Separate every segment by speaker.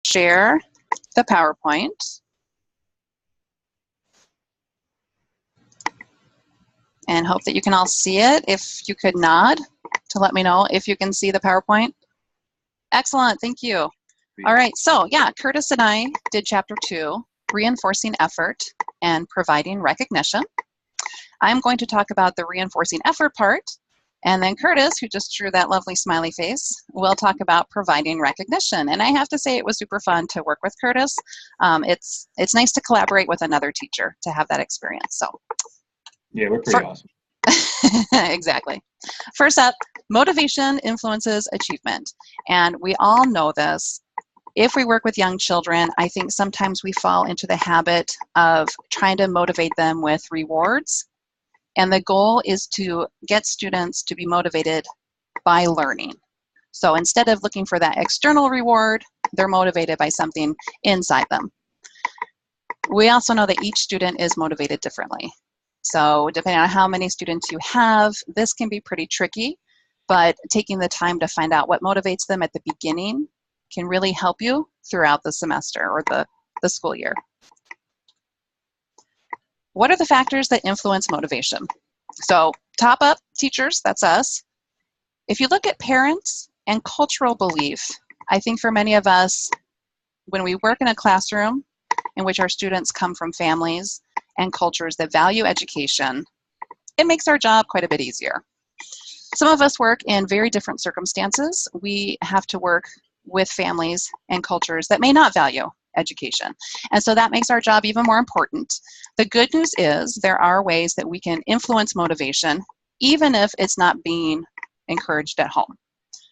Speaker 1: share the PowerPoint. And hope that you can all see it. If you could nod to let me know if you can see the PowerPoint. Excellent, thank you. All right, so yeah, Curtis and I did chapter 2, reinforcing effort and providing recognition. I'm going to talk about the reinforcing effort part, and then Curtis, who just drew that lovely smiley face, will talk about providing recognition. And I have to say it was super fun to work with Curtis. It's nice to collaborate with another teacher to have that experience. So
Speaker 2: yeah, we're pretty awesome.
Speaker 1: Exactly. First up, motivation influences achievement. And we all know this. If we work with young children, I think sometimes we fall into the habit of trying to motivate them with rewards. And the goal is to get students to be motivated by learning. So instead of looking for that external reward, they're motivated by something inside them. We also know that each student is motivated differently. So depending on how many students you have, this can be pretty tricky, but taking the time to find out what motivates them at the beginning can really help you throughout the semester or the school year. What are the factors that influence motivation? So top up, teachers, that's us. If you look at parents and cultural belief, I think for many of us, when we work in a classroom in which our students come from families and cultures that value education, it makes our job quite a bit easier. Some of us work in very different circumstances. We have to work with families and cultures that may not value education. And so that makes our job even more important. The good news is there are ways that we can influence motivation, even if it's not being encouraged at home.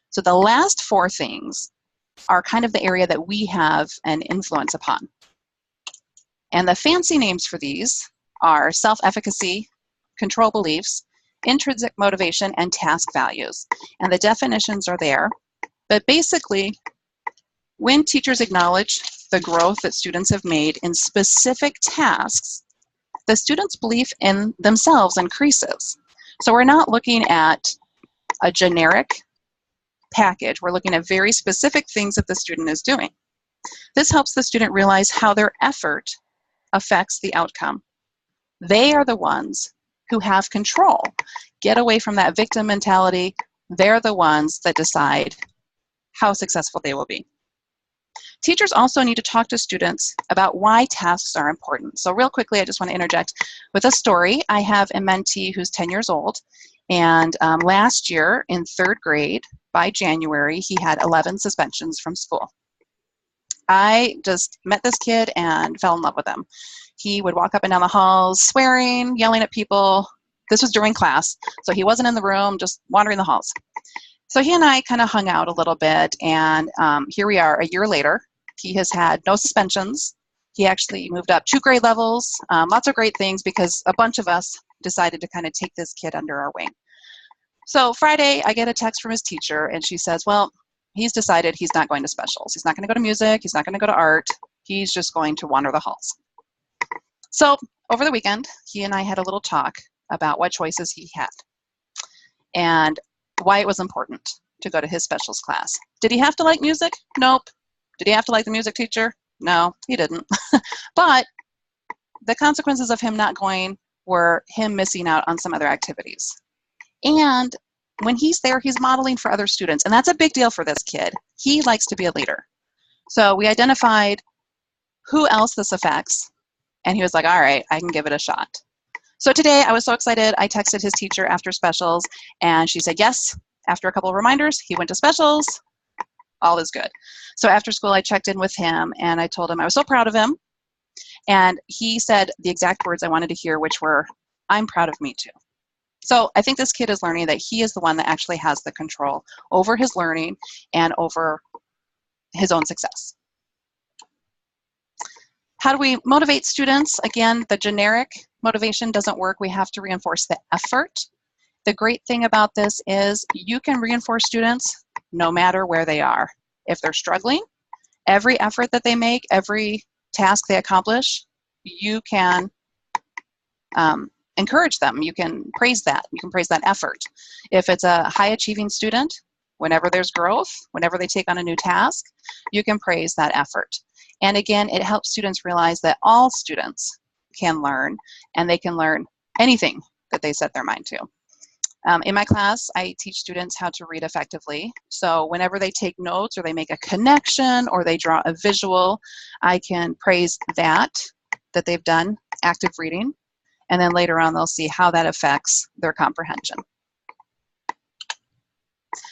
Speaker 1: So the last 4 things are kind of the area that we have an influence upon. And the fancy names for these are self-efficacy, control beliefs, intrinsic motivation, and task values. And the definitions are there. But basically, when teachers acknowledge the growth that students have made in specific tasks, the students' belief in themselves increases. So we're not looking at a generic package. We're looking at very specific things that the student is doing. This helps the student realize how their effort affects the outcome. They are the ones who have control. Get away from that victim mentality. They're the ones that decide how successful they will be. Teachers also need to talk to students about why tasks are important. So real quickly, I just want to interject with a story. I have a mentee who's 10 years old, and last year in 3rd grade, by January, he had 11 suspensions from school. I just met this kid and fell in love with him. He would walk up and down the halls swearing, yelling at people. This was during class, so he wasn't in the room, just wandering the halls. So he and I kind of hung out a little bit, and here we are a year later. He has had no suspensions. He actually moved up 2 grade levels, lots of great things because a bunch of us decided to kind of take this kid under our wing. So Friday, I get a text from his teacher, and she says, well, he's decided he's not going to specials. He's not going to go to music. He's not going to go to art. He's just going to wander the halls. So over the weekend, he and I had a little talk about what choices he had and why it was important to go to his specials class. Did he have to like music? Nope. Did he have to like the music teacher? No, he didn't. But the consequences of him not going were him missing out on some other activities. And when he's there, he's modeling for other students. And that's a big deal for this kid. He likes to be a leader. So we identified who else this affects. And he was like, all right, I can give it a shot. So today I was so excited. I texted his teacher after specials, and she said yes. After a couple of reminders, he went to specials. All is good. So after school, I checked in with him, and I told him I was so proud of him. And he said the exact words I wanted to hear, which were, I'm proud of me too. So I think this kid is learning that he is the one that actually has the control over his learning and over his own success. How do we motivate students? Again, the generic motivation doesn't work. We have to reinforce the effort. The great thing about this is you can reinforce students no matter where they are. If they're struggling, every effort that they make, every task they accomplish, you can encourage them. You can praise that. You can praise that effort. If it's a high achieving student, Whenever there's growth, whenever they take on a new task, you can praise that effort. And again, it helps students realize that all students can learn, and they can learn anything that they set their mind to. In my class, I teach students how to read effectively. So whenever they take notes or they make a connection or they draw a visual, I can praise that they've done, active reading, and then later on they'll see how that affects their comprehension.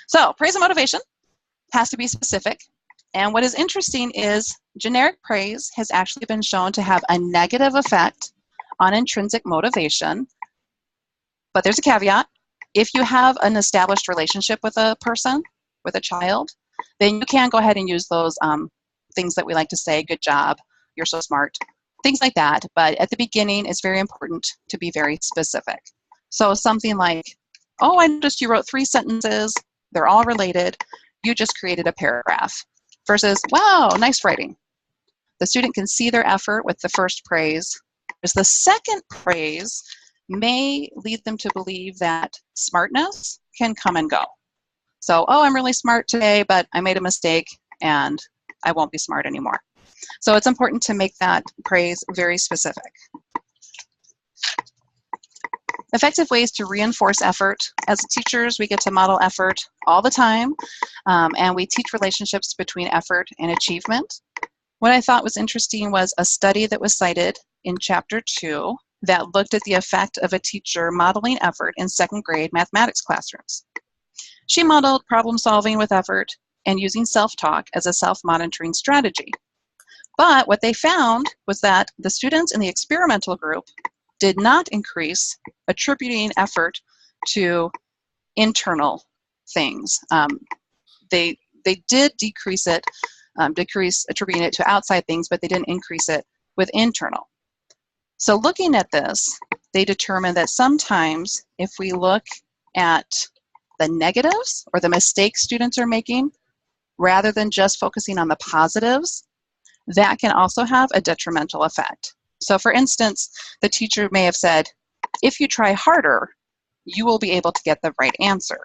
Speaker 1: So praise and motivation has to be specific. And what is interesting is generic praise has actually been shown to have a negative effect on intrinsic motivation. But there's a caveat. If you have an established relationship with a person, with a child, then you can go ahead and use those things that we like to say, good job, you're so smart, things like that. But at the beginning, it's very important to be very specific. So something like, oh, I noticed you wrote 3 sentences, they're all related, you just created a paragraph, versus, wow, nice writing. The student can see their effort with the first praise. As the second praise may lead them to believe that smartness can come and go. So, oh, I'm really smart today, but I made a mistake and I won't be smart anymore. So it's important to make that praise very specific. Effective ways to reinforce effort. As teachers, we get to model effort all the time, and we teach relationships between effort and achievement. What I thought was interesting was a study that was cited in Chapter 2 that looked at the effect of a teacher modeling effort in 2nd grade mathematics classrooms. She modeled problem solving with effort and using self-talk as a self-monitoring strategy. But what they found was that the students in the experimental group did not increase attributing effort to internal things. They did decrease it, attributing it to outside things, but they didn't increase it with internal. So looking at this, they determined that sometimes if we look at the negatives or the mistakes students are making, rather than just focusing on the positives, that can also have a detrimental effect. So for instance, the teacher may have said, if you try harder, you will be able to get the right answer.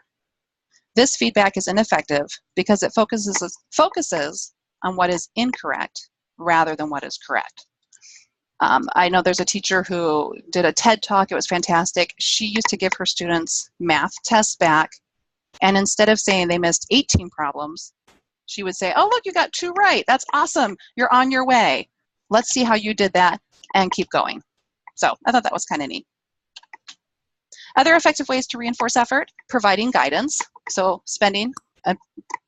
Speaker 1: This feedback is ineffective because it focuses on what is incorrect rather than what is correct. I know there's a teacher who did a TED Talk. It was fantastic. She used to give her students math tests back, and instead of saying they missed 18 problems, she would say, oh, look, you got 2 right. That's awesome. You're on your way. Let's see how you did that and keep going. So I thought that was kind of neat. Other effective ways to reinforce effort, providing guidance. So spending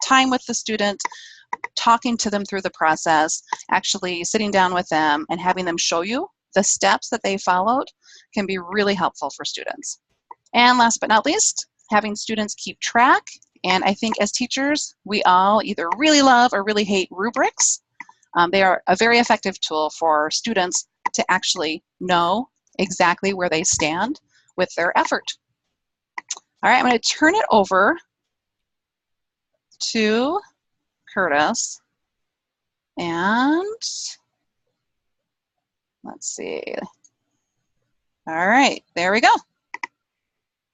Speaker 1: time with the student, talking to them through the process, actually sitting down with them and having them show you the steps that they followed can be really helpful for students. And last but not least, having students keep track. And I think as teachers, we all either really love or really hate rubrics. They are a very effective tool for students to actually know exactly where they stand with their effort. All right, I'm going to turn it over to Curtis. And let's see. All right, there we go.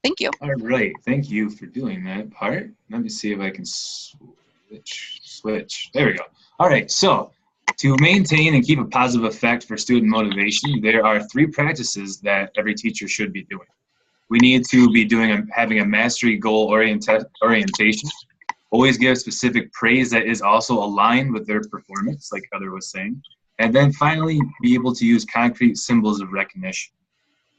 Speaker 1: Thank you.
Speaker 2: All right, thank you for doing that part. Let me see if I can switch. There we go. All right, so to maintain and keep a positive effect for student motivation, there are 3 practices that every teacher should be doing. We need to be having a mastery goal orientation. Always give specific praise that is also aligned with their performance, like Heather was saying. And then finally, be able to use concrete symbols of recognition.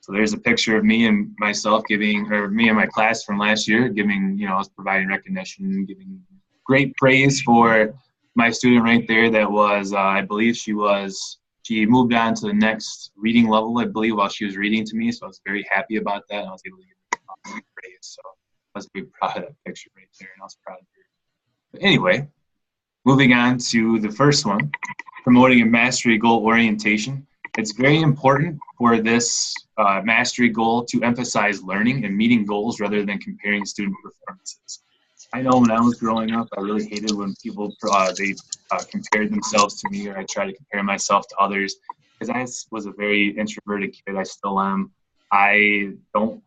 Speaker 2: So there's a picture of me and myself me and my class from last year giving, I was providing recognition, giving great praise for my student right there that was, I believe she moved on to the next reading level, I believe, while she was reading to me. So I was very happy about that. And I was able to give her praise. So I was very proud of that picture right there, and I was proud of her. But anyway, moving on to the first one, promoting a mastery goal orientation. It's very important for this mastery goal to emphasize learning and meeting goals rather than comparing student performances. I know when I was growing up, I really hated when people compared themselves to me, or I tried to compare myself to others, because I was a very introverted kid. I still am. I don't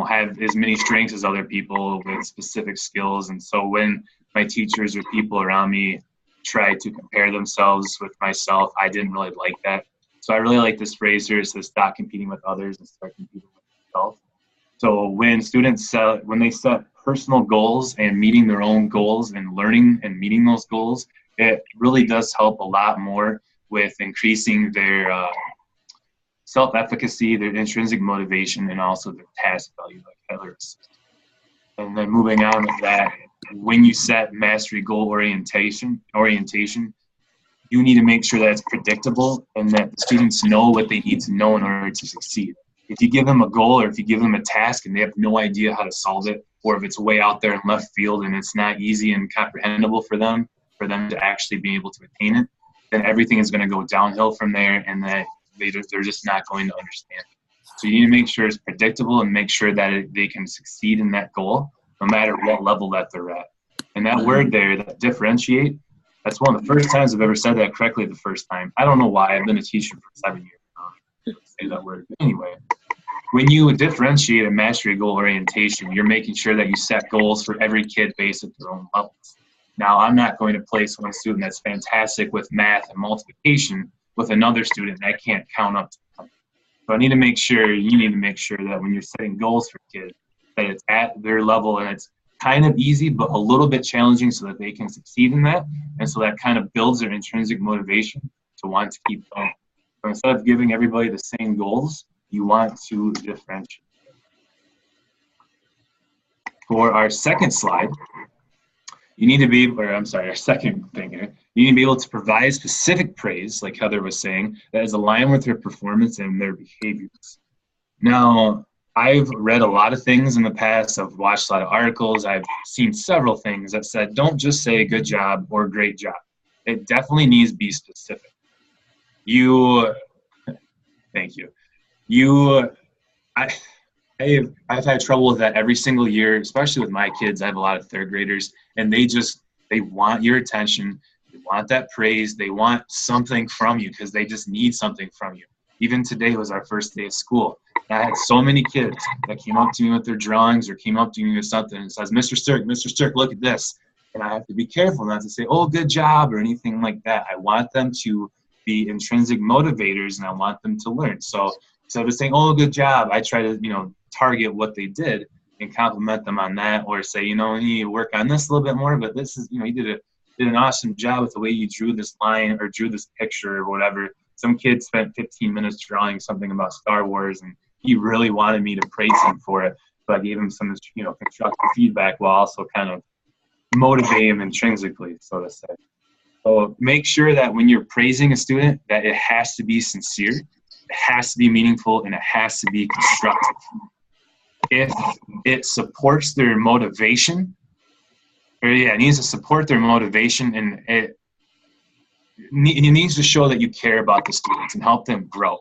Speaker 2: have as many strengths as other people with specific skills. And so when my teachers or people around me try to compare themselves with myself, I didn't really like that. So I really like this phrase here. It says, stop competing with others and start competing with yourself. So when students, when they set personal goals and meeting their own goals and learning and meeting those goals, it really does help a lot more with increasing their self-efficacy, their intrinsic motivation, and also their task value, like Heather said. And then moving on with that, when you set mastery goal orientation, you need to make sure that it's predictable and that the students know what they need to know in order to succeed. If you give them a goal or if you give them a task and they have no idea how to solve it, or if it's way out there in left field and it's not easy and comprehensible for them to actually be able to attain it, then everything is going to go downhill from there, and that they're just not going to understand it. So you need to make sure it's predictable and make sure that they can succeed in that goal, no matter what level that they're at. And that word there, that differentiate, that's one of the first times I've ever said that correctly the first time. I don't know why. I've been a teacher for 7 years now. Say that word. But anyway, when you differentiate a mastery goal orientation, you're making sure that you set goals for every kid based at their own levels. Now, I'm not going to place one student that's fantastic with math and multiplication with another student that can't count up to 10. So you need to make sure that when you're setting goals for kids, that it's at their level and it's kind of easy, but a little bit challenging so that they can succeed in that. And so that kind of builds their intrinsic motivation to want to keep going. So instead of giving everybody the same goals, you want to differentiate. For our second slide, you need to be, our second thing here, you need to be able to provide specific praise, like Heather was saying, that is aligned with their performance and their behaviors. Now, I've read a lot of things in the past. I've watched a lot of articles. I've seen several things that said, don't just say good job or great job. It definitely needs to be specific. Thank you. I've had trouble with that every single year, especially with my kids. I have a lot of third graders, and they want your attention. They want that praise. They want something from you because they just need something from you. Even today was our first day of school. I had so many kids that came up to me with their drawings or came up to me with something and says, Mr. Stirk, look at this. And I have to be careful not to say, oh, good job, or anything like that. I want them to be intrinsic motivators, and I want them to learn. So instead of saying, oh, good job, I try to, target what they did and compliment them on that, or say, you need to work on this a little bit more, but this is, you did an awesome job with the way you drew this line or drew this picture or whatever. Some kid spent 15 minutes drawing something about Star Wars, and he really wanted me to praise him for it. So I gave him some, constructive feedback while also kind of motivating him intrinsically, so to say. So make sure that when you're praising a student, that it has to be sincere, it has to be meaningful, and it has to be constructive. If it supports their motivation, it needs to support their motivation, and it needs to show that you care about the students and help them grow.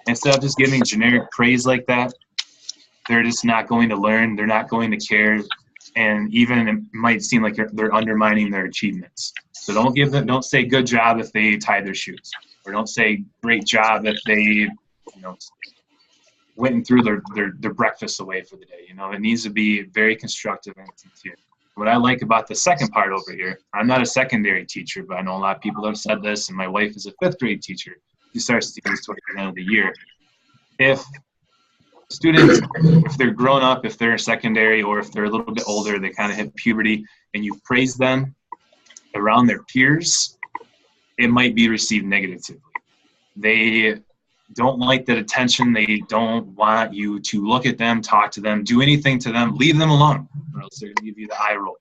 Speaker 2: Instead of just giving generic praise like that, they're just not going to learn, they're not going to care, and even it might seem like they're undermining their achievements. So don't say good job if they tied their shoes, or don't say great job if they, went and threw their breakfast away for the day. It needs to be very constructive and sincere. What I like about the second part over here, I'm not a secondary teacher, but I know a lot of people have said this, and my wife is a 5th grade teacher. She starts students towards the end of the year. If students, if they're grown up, if they're secondary, or if they're a little bit older, they kind of hit puberty, and you praise them around their peers, it might be received negatively. They don't like that attention. They don't want you to look at them, talk to them, do anything to them. Leave them alone, or else they're going to give you the eye roll.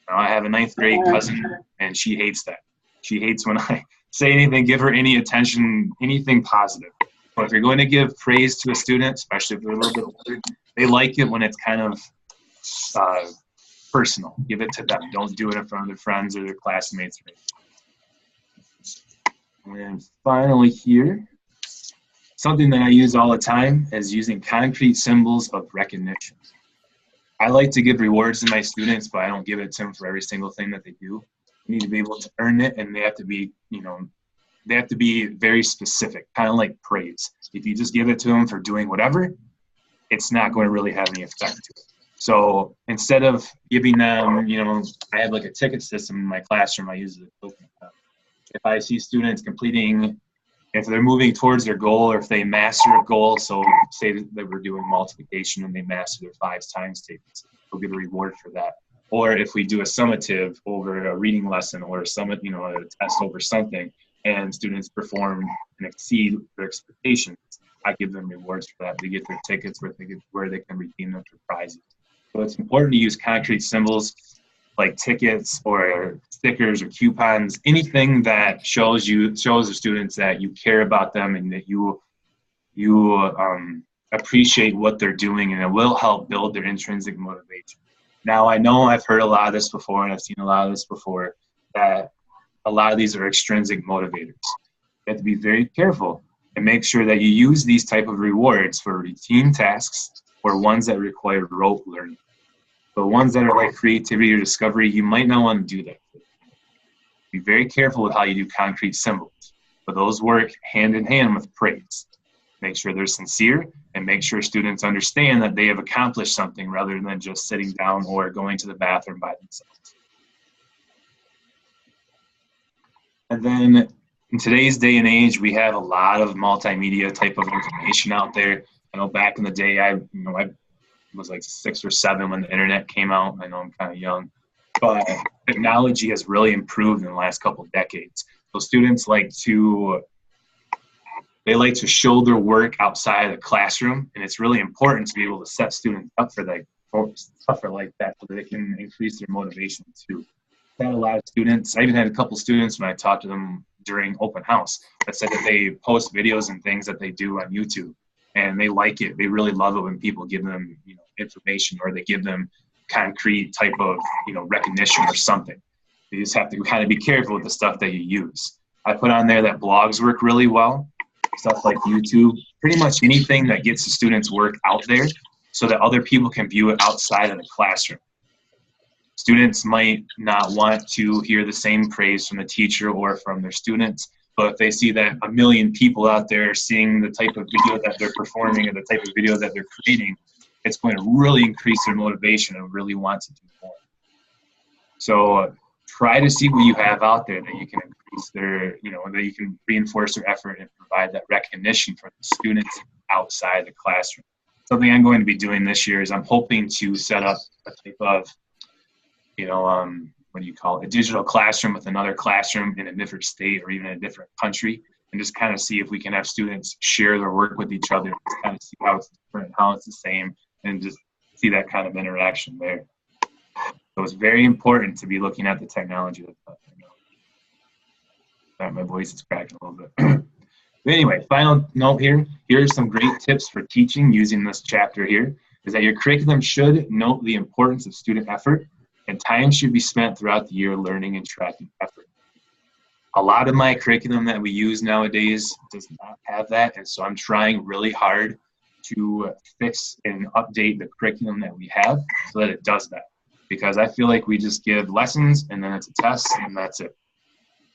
Speaker 2: I have a 9th grade cousin, and she hates that. She hates when I say anything, give her any attention, anything positive. But if you're going to give praise to a student, especially if they're a little bit older, they like it when it's kind of personal. Give it to them. Don't do it in front of their friends or their classmates. And finally here, something that I use all the time is using concrete symbols of recognition. I like to give rewards to my students, but I don't give it to them for every single thing that they do. You need to be able to earn it, and they have to be, they have to be very specific, kind of like praise. If you just give it to them for doing whatever, it's not going to really have any effect to it. So instead of giving them, I have like a ticket system in my classroom. I use it. If I see students completing, if they're moving towards their goal, or if they master a goal, so say that we're doing multiplication and they master their 5s times tables, we'll get a reward for that. Or if we do a summative over a reading lesson, or a test over something, and students perform and exceed their expectations, I give them rewards for that. They get their tickets where they can redeem them for prizes. So it's important to use concrete symbols like tickets or stickers or coupons, anything that shows the students that you care about them and that you appreciate what they're doing, and it will help build their intrinsic motivation. Now, I know I've heard a lot of this before, and I've seen a lot of this before, that a lot of these are extrinsic motivators. You have to be very careful and make sure that you use these type of rewards for routine tasks or ones that require rote learning. The ones that are like creativity or discovery, you might not want to do that. Be very careful with how you do concrete symbols, but those work hand in hand with praise. Make sure they're sincere, and make sure students understand that they have accomplished something rather than just sitting down or going to the bathroom by themselves. And then in today's day and age, we have a lot of multimedia type of information out there. I know back in the day, I was like 6 or 7 when the internet came out. I know I'm kind of young, but technology has really improved in the last couple of decades. So students like to show their work outside of the classroom, and it's really important to be able to set students up for stuff like that so that they can increase their motivation too. Had a lot of students. I even had a couple students when I talked to them during open house that said that they post videos and things that they do on YouTube, and they like it. They really love it when people give them, information, or they give them concrete type of, recognition or something. You just have to kind of be careful with the stuff that you use. I put on there that blogs work really well, stuff like YouTube, pretty much anything that gets the students' work out there so that other people can view it outside of the classroom. Students might not want to hear the same praise from the teacher or from their students, but if they see that a million people out there seeing the type of video that they're performing or the type of video that they're creating, it's going to really increase their motivation and really want to do more. So try to see what you have out there that you can increase their, that you can reinforce their effort and provide that recognition for the students outside the classroom. Something I'm going to be doing this year is I'm hoping to set up a type of, a digital classroom with another classroom in a different state or even in a different country, and just kind of see if we can have students share their work with each other, just kind of see how it's different, how it's the same, and just see that kind of interaction there. So it's very important to be looking at the technology. My voice is cracking a little bit. But anyway, final note here. Here are some great tips for teaching using this chapter here, is that your curriculum should note the importance of student effort, and time should be spent throughout the year learning and tracking effort. A lot of my curriculum that we use nowadays does not have that, and so I'm trying really hard to fix and update the curriculum that we have so that it does that. Because I feel like we just give lessons and then it's a test and that's it.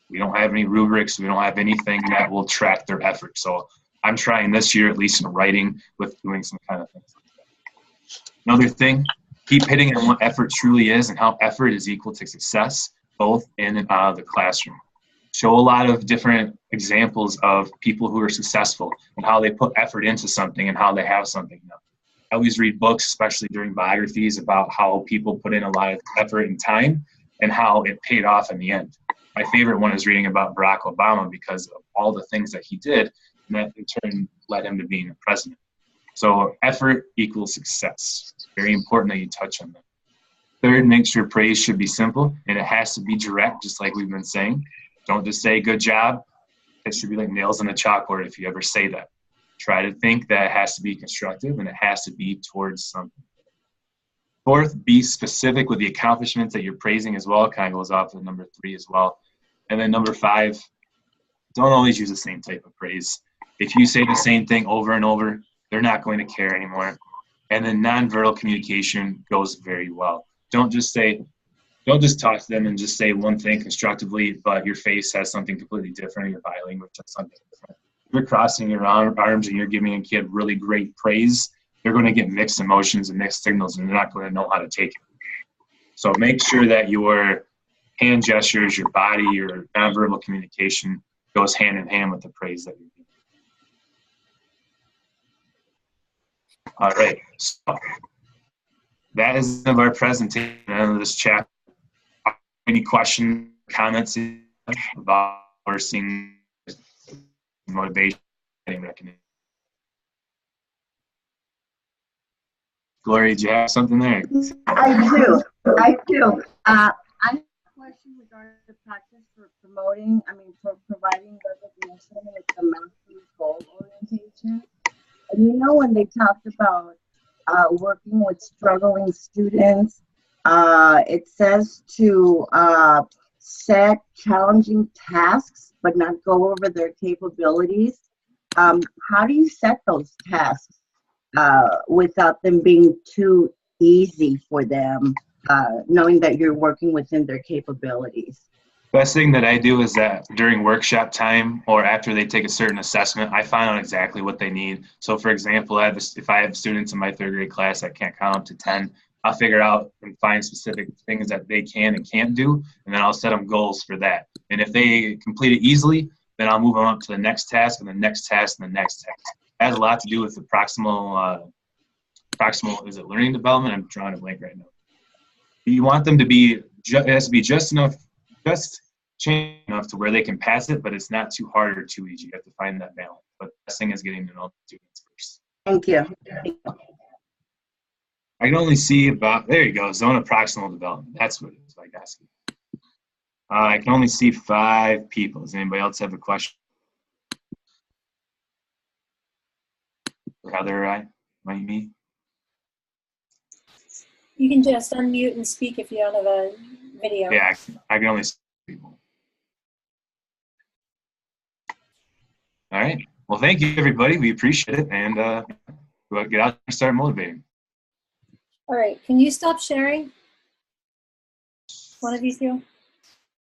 Speaker 2: We don't have any rubrics, we don't have anything that will track their effort. So I'm trying this year, at least in writing, with doing some kind of things like that. Another thing, keep hitting on what effort truly is and how effort is equal to success, both in and out of the classroom. Show a lot of different examples of people who are successful and how they put effort into something and how they have something now. I always read books, especially during biographies, about how people put in a lot of effort and time and how it paid off in the end. My favorite one is reading about Barack Obama because of all the things that he did, and that in turn led him to being the president. So effort equals success. It's very important that you touch on that. Third, make sure praise should be simple, and it has to be direct, just like we've been saying. Don't just say good job. It should be like nails on a chalkboard if you ever say that. Try to think that it has to be constructive and it has to be towards something. Fourth, be specific with the accomplishments that you're praising as well. It kind of goes off with number 3 as well. And then number 5, don't always use the same type of praise. If you say the same thing over and over, they're not going to care anymore. And then nonverbal communication goes very well. Don't just talk to them and just say one thing constructively, but your face has something completely different, or your body language has something different. If you're crossing your arms and you're giving a kid really great praise, they're going to get mixed emotions and mixed signals, and they're not going to know how to take it. So make sure that your hand gestures, your body, your nonverbal communication goes hand in hand with the praise that you're giving. All right, so that is the end of our presentation, end of this chapter. Any questions, comments about seeing motivation and recognition? Gloria, did you have something there?
Speaker 3: I do. I have a question regarding the practice for for providing recognition with the mastery goal orientation. And when they talked about working with struggling students, it says to set challenging tasks, but not go over their capabilities. How do you set those tasks without them being too easy for them, knowing that you're working within their capabilities?
Speaker 2: Best thing that I do is that during workshop time or after they take a certain assessment, I find out exactly what they need. So for example, if I have students in my third grade class that can't count up to 10, I'll figure out and find specific things that they can and can't do, and then I'll set them goals for that. And if they complete it easily, then I'll move them up to the next task and the next task and the next task. It has a lot to do with the proximal, is it learning development? I'm drawing a blank right now. You want them to be, it has to be just change enough to where they can pass it, but it's not too hard or too easy. You have to find that balance. But the best thing is getting to know the students first.
Speaker 3: Thank you.
Speaker 2: I can only see about, there you go, zone of proximal development. That's what it is, like asking. I can only see 5 people. Does anybody else have a question? For Heather, might me?
Speaker 4: You can just unmute and speak if you don't have a video.
Speaker 2: Yeah, I can only see people. All right. Well, thank you, everybody. We appreciate it. And we'll get out and start motivating.
Speaker 4: All right. Can you stop sharing? One of you two?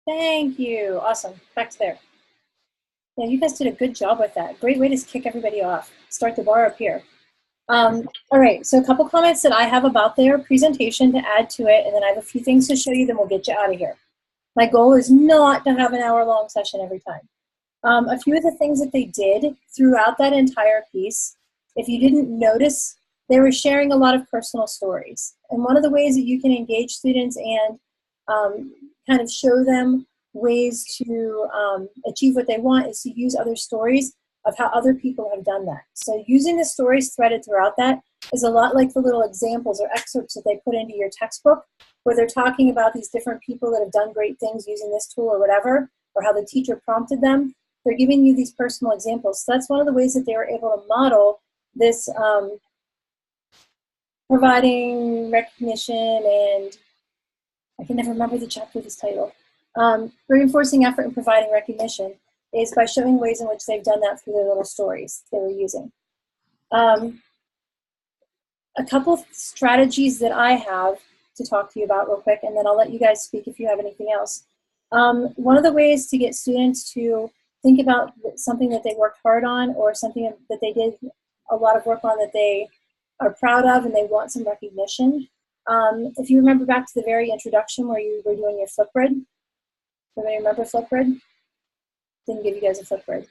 Speaker 4: Thank you. Awesome. Back to there. Yeah, you guys did a good job with that. Great way to kick everybody off. Start the bar up here. All right, so a couple comments that I have about their presentation to add to it, and then I have a few things to show you, then we'll get you out of here. My goal is not to have an hour-long session every time. A few of the things that they did throughout that entire piece, if you didn't notice, they were sharing a lot of personal stories. And one of the ways that you can engage students and kind of show them ways to achieve what they want is to use other stories of how other people have done that. So using the stories threaded throughout that is a lot like the little examples or excerpts that they put into your textbook, where they're talking about these different people that have done great things using this tool or whatever, or how the teacher prompted them. They're giving you these personal examples. So that's one of the ways that they were able to model this providing recognition, and I can never remember the chapter, this title. Reinforcing effort and providing recognition is by showing ways in which they've done that through their little stories they were using. A couple of strategies that I have to talk to you about real quick, and then I'll let you guys speak if you have anything else. One of the ways to get students to think about something that they worked hard on, or something that they did a lot of work on that they are proud of and they want some recognition. If you remember back to the very introduction where you were doing your Flipgrid, everybody remember Flipgrid? Didn't give you guys a Flipgrid.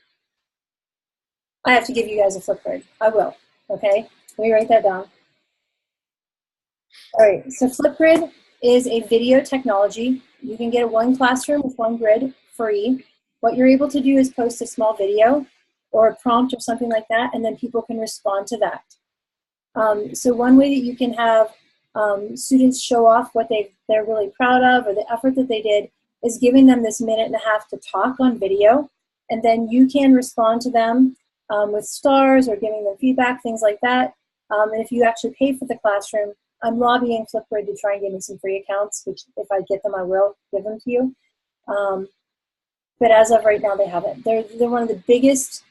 Speaker 4: I have to give you guys a Flipgrid. I will, okay? Let me write that down. All right, so Flipgrid is a video technology. You can get one classroom with one grid free. What you're able to do is post a small video or a prompt or something like that, and then people can respond to that. So one way that you can have students show off what they're really proud of or the effort that they did is giving them this 1.5 minutes to talk on video, and then you can respond to them with stars or giving them feedback, things like that. And if you actually pay for the classroom, I'm lobbying Flipgrid to try and give me some free accounts, which if I get them, I will give them to you. But as of right now, they haven't. They're one of the biggest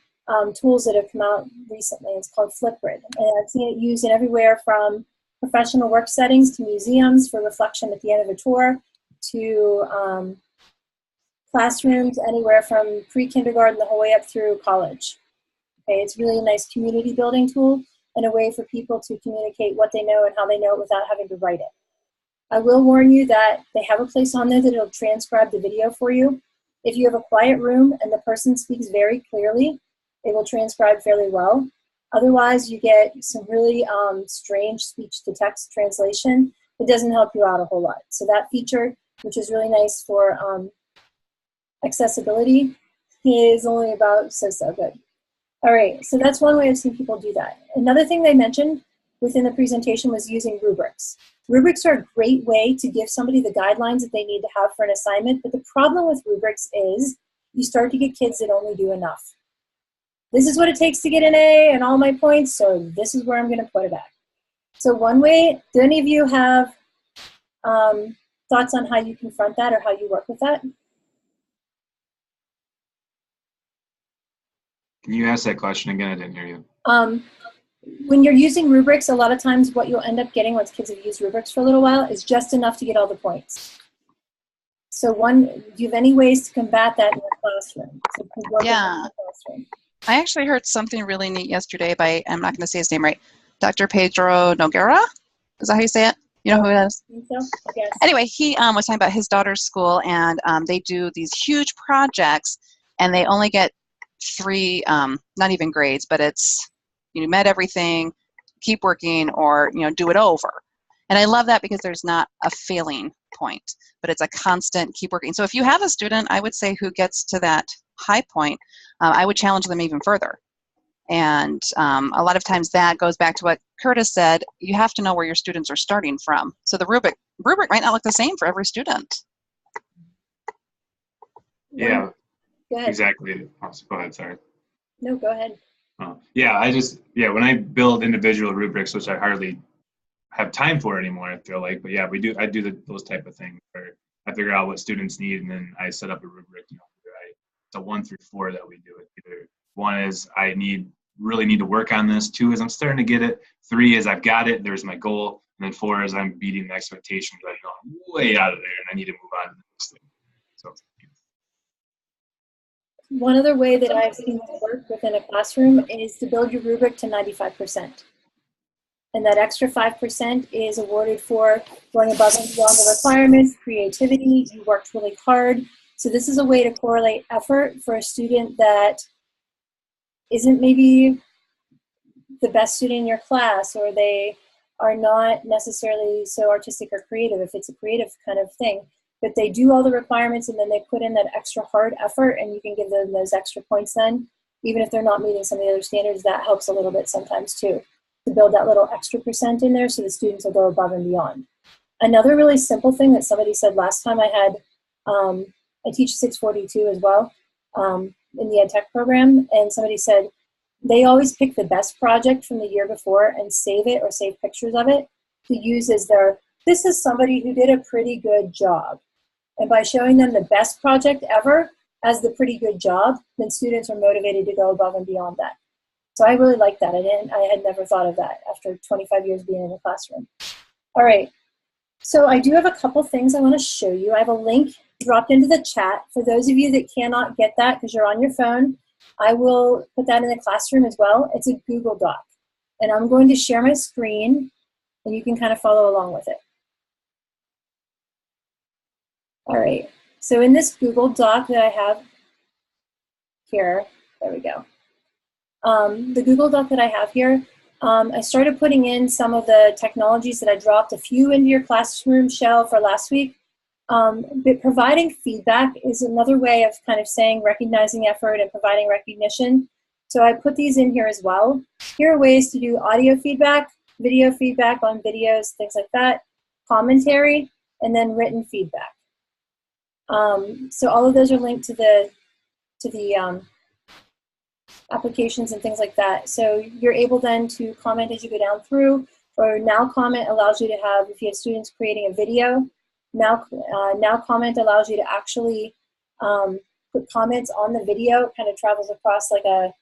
Speaker 4: tools that have come out recently. It's called Flipgrid. And I've seen it used in everywhere from professional work settings to museums for reflection at the end of a tour, to classrooms anywhere from pre-kindergarten the whole way up through college. Okay, it's really a nice community building tool, and a way for people to communicate what they know and how they know it without having to write it. I will warn you that they have a place on there that it'll transcribe the video for you. If you have a quiet room and the person speaks very clearly, it will transcribe fairly well. Otherwise, you get some really strange speech-to-text translation. It doesn't help you out a whole lot. So that feature, which is really nice for accessibility, is only about so good. All right, so that's one way I've seen people do that. Another thing they mentioned within the presentation was using rubrics. Rubrics are a great way to give somebody the guidelines that they need to have for an assignment, but the problem with rubrics is you start to get kids that only do enough. This is what it takes to get an A and all my points, so this is where I'm going to put it at. So one way, do any of you have thoughts on how you confront that or how you work with that?
Speaker 2: Can you ask that question again? I didn't hear you.
Speaker 4: When you're using rubrics, a lot of times what you'll end up getting once kids have used rubrics for a little while is just enough to get all the points. So do you have any ways to combat that in your classroom?
Speaker 1: Yeah. I actually heard something really neat yesterday by, I'm not going to say his name right, Dr. Pedro Noguera? Is that how you say it? You know who it is?
Speaker 4: I think so? Yes.
Speaker 1: Anyway, he was talking about his daughter's school, and they do these huge projects, and they only get 3, not even grades, but it's, you met everything, keep working, or, do it over. And I love that because there's not a failing point, but it's a constant keep working. So if you have a student, I would say, who gets to that high point, I would challenge them even further. And a lot of times that goes back to what Curtis said, you have to know where your students are starting from. So the rubric might not look the same for every student.
Speaker 2: Yeah,
Speaker 4: go ahead.
Speaker 2: exactly. Oh, go ahead, sorry.
Speaker 4: No, go ahead.
Speaker 2: When I build individual rubrics, which I hardly have time for anymore, I feel like, but yeah, I do those type of things where I figure out what students need, and then I set up a rubric, it's a 1 through 4 that we do it. Either 1 is I really need to work on this, 2 is I'm starting to get it, 3 is I've got it, there's my goal, and then 4 is I'm beating the expectations, I know I'm way out of there and I need to move on to the next thing. So
Speaker 4: one other way that I've seen it work within a classroom is to build your rubric to 95%. And that extra 5% is awarded for going above and beyond the requirements, creativity, you worked really hard. So this is a way to correlate effort for a student that isn't maybe the best student in your class, or they are not necessarily so artistic or creative, if it's a creative kind of thing. But they do all the requirements, and then they put in that extra hard effort, and you can give them those extra points then. Even if they're not meeting some of the other standards, that helps a little bit sometimes too, to build that little extra % in there so the students will go above and beyond. Another really simple thing that somebody said last time I had, I teach 642 as well in the Ed Tech program, and somebody said they always pick the best project from the year before and save it or save pictures of it to use as this is somebody who did a pretty good job. And by showing them the best project ever as the pretty good job, then students are motivated to go above and beyond that. So I really like that. I had never thought of that after 25 years being in the classroom. All right, so I do have a couple things I want to show you. I have a link dropped into the chat. For those of you that cannot get that because you're on your phone, I will put that in the classroom as well. It's a Google Doc. And I'm going to share my screen, and you can kind of follow along with it. All right, so in this Google Doc that I have here, there we go. The Google Doc that I have here, I started putting in some of the technologies that I dropped a few into your classroom shell for last week. But providing feedback is another way of kind of saying recognizing effort and providing recognition. So I put these in here as well. Here are ways to do audio feedback, video feedback on videos, things like that, commentary, and then written feedback. So all of those are linked to the applications and things like that. So you're able then to comment as you go down through, or Now Comment allows you to have, if you have students creating a video, Now Comment allows you to actually put comments on the video. It kind of travels across like a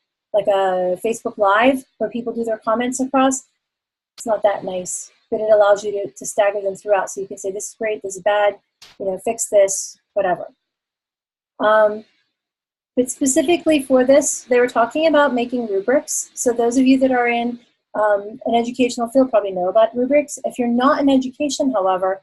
Speaker 4: Facebook Live where people do their comments across. It's not that nice, but it allows you to stagger them throughout. So you can say, this is great, this is bad, fix this, whatever. But specifically for this, they were talking about making rubrics. So those of you that are in an educational field probably know about rubrics. If you're not in education, however,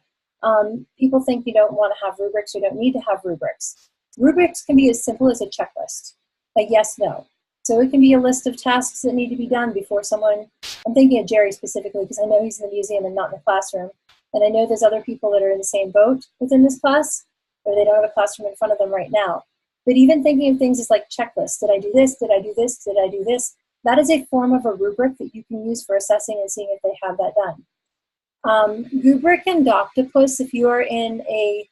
Speaker 4: people think you don't want to have rubrics or don't need to have rubrics. Rubrics can be as simple as a checklist, a yes, no. So it can be a list of tasks that need to be done before someone, I'm thinking of Jerry specifically because I know he's in the museum and not in the classroom. And I know there's other people that are in the same boat within this class, or they don't have a classroom in front of them right now. But even thinking of things as like checklists, did I do this, did I do this, did I do this? That is a form of a rubric that you can use for assessing and seeing if they have that done. Rubric and Doctopus, if you are in a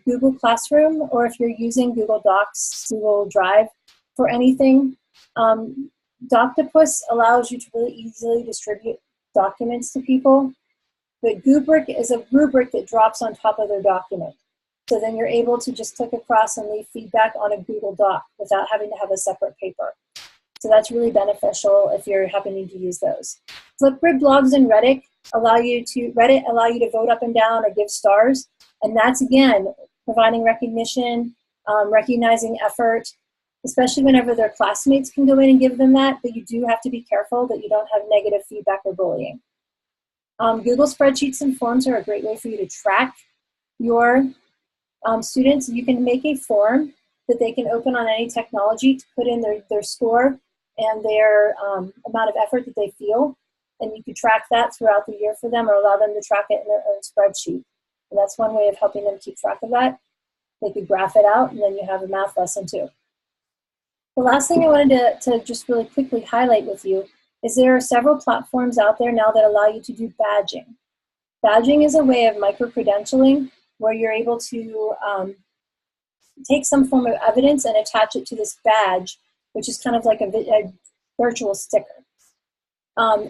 Speaker 4: Google Classroom, or if you're using Google Docs, Google Drive for anything, Doctopus allows you to really easily distribute documents to people. But Rubric is a rubric that drops on top of their document. So then you're able to just click across and leave feedback on a Google Doc without having to have a separate paper. So that's really beneficial if you're happening to use those. Flipgrid blogs and Reddit allow you to vote up and down or give stars. And that's, again, providing recognition, recognizing effort, especially whenever their classmates can go in and give them that. But you do have to be careful that you don't have negative feedback or bullying. Google spreadsheets and forms are a great way for you to track your students. You can make a form that they can open on any technology to put in their score and their amount of effort that they feel. And you could track that throughout the year for them or allow them to track it in their own spreadsheet. And that's one way of helping them keep track of that. They could graph it out, and then you have a math lesson too. The last thing I wanted to just really quickly highlight with you is there are several platforms out there now that allow you to do badging. Badging is a way of micro-credentialing where you're able to take some form of evidence and attach it to this badge, which is kind of like a virtual sticker.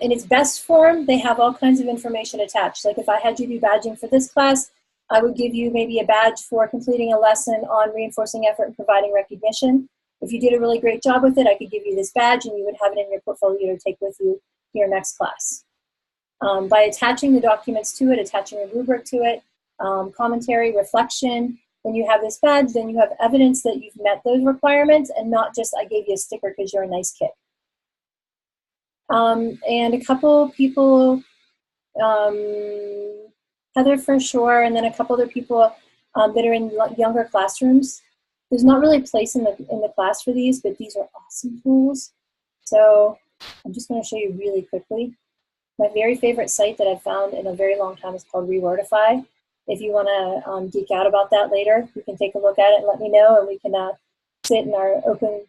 Speaker 4: In its best form, they have all kinds of information attached. Like if I had you do badging for this class, I would give you maybe a badge for completing a lesson on reinforcing effort and providing recognition. If you did a really great job with it, I could give you this badge and you would have it in your portfolio to take with you to your next class. By attaching the documents to it, attaching a rubric to it, commentary, reflection, when you have this badge, then you have evidence that you've met those requirements and not just I gave you a sticker because you're a nice kid. And a couple people, Heather for sure, and then a couple other people that are in younger classrooms. There's not really a place in the class for these, but these are awesome tools. So I'm just going to show you really quickly. My very favorite site that I've found in a very long time is called Rewordify. If you want to geek out about that later, you can take a look at it and let me know, and we can sit in our open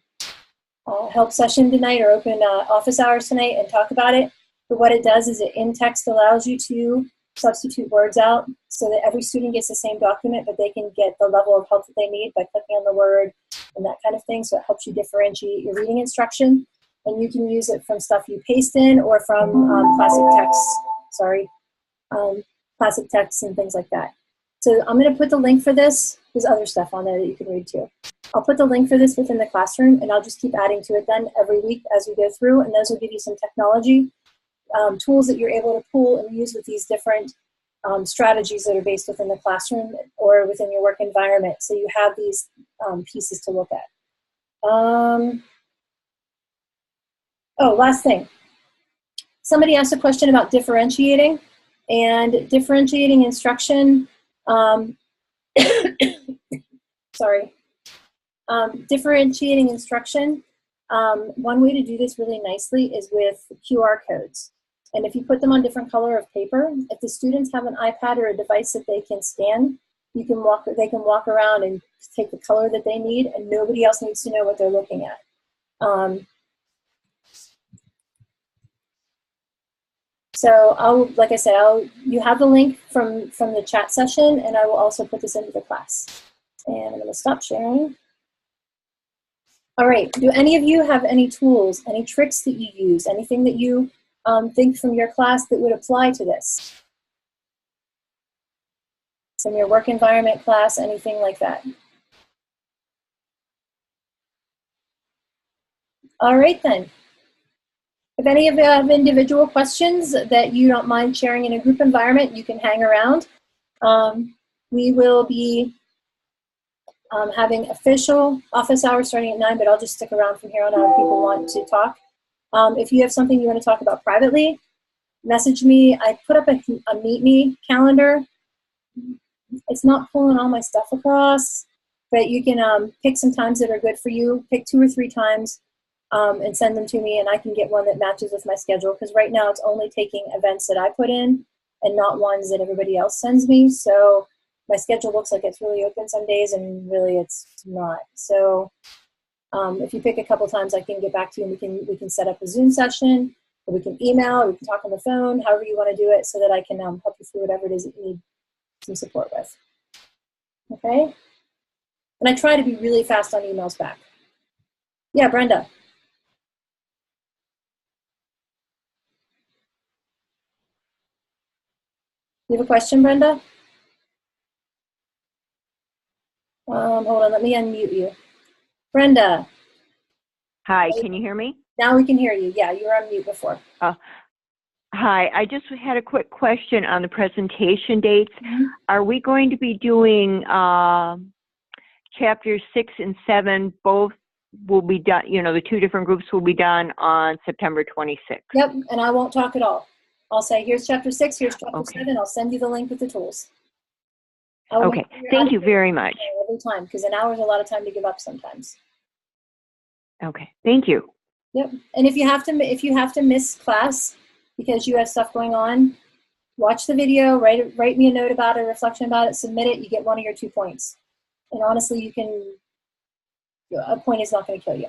Speaker 4: help session tonight or open office hours tonight and talk about it. But what it does is it in text allows you to substitute words out so that every student gets the same document, but they can get the level of help that they need by clicking on the word and that kind of thing. So it helps you differentiate your reading instruction. And you can use it from stuff you paste in or from classic texts and things like that. So I'm going to put the link for this. There's other stuff on there that you can read too. I'll put the link for this within the classroom, and I'll just keep adding to it then every week as we go through, and those will give you some technology tools that you're able to pull and use with these different strategies that are based within the classroom or within your work environment. So you have these pieces to look at. Oh, last thing. Somebody asked a question about differentiating, and differentiating instruction, sorry. Differentiating instruction, one way to do this really nicely is with QR codes. And if you put them on different color of paper, if the students have an iPad or a device that they can scan, they can walk around and take the color that they need, and nobody else needs to know what they're looking at. So like I said, you have the link from the chat session, and I will also put this into the class. And I'm going to stop sharing. All right, do any of you have any tools, any tricks that you use, anything that you think from your class that would apply to this? From your work environment class, anything like that? All right then. If any of you have individual questions that you don't mind sharing in a group environment, you can hang around. We will be having official office hours starting at 9, but I'll just stick around from here on out if people want to talk. If you have something you want to talk about privately, message me. I put up a Meet Me calendar. It's not pulling all my stuff across, but you can pick some times that are good for you. Pick 2 or 3 times and send them to me, and I can get one that matches with my schedule, because right now it's only taking events that I put in and not ones that everybody else sends me. So my schedule looks like it's really open some days, and really it's not. So if you pick a couple times, I can get back to you, and we can set up a Zoom session, or we can email, or we can talk on the phone, however you want to do it, so that I can help you through whatever it is that you need some support with. Okay? And I try to be really fast on emails back. Yeah, Brenda. You have a question, Brenda? Hold on, let me unmute you. Brenda.
Speaker 5: Hi, can you hear me?
Speaker 4: Now we can hear you. Yeah, you were on mute before.
Speaker 5: Hi, I just had a quick question on the presentation dates. Are we going to be doing chapters 6 and 7, both will be done, the 2 different groups will be done on September 26th?
Speaker 4: Yep, and I won't talk at all. I'll say, here's chapter 6, here's chapter 7. I'll send you the link with the tools.
Speaker 5: Okay, thank you very much.
Speaker 4: Every time, because an hour is a lot of time to give up sometimes.
Speaker 5: Okay, thank you.
Speaker 4: Yep, and if you have to miss class because you have stuff going on, watch the video, write me a note about it, a reflection about it, submit it, you get 1 of your 2 points. And honestly, a point is not going to kill you,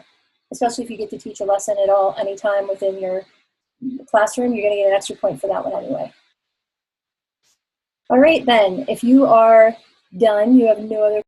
Speaker 4: especially if you get to teach a lesson at all, anytime within your classroom, you're going to get an extra point for that one anyway. All right, then, if you are done, you have no other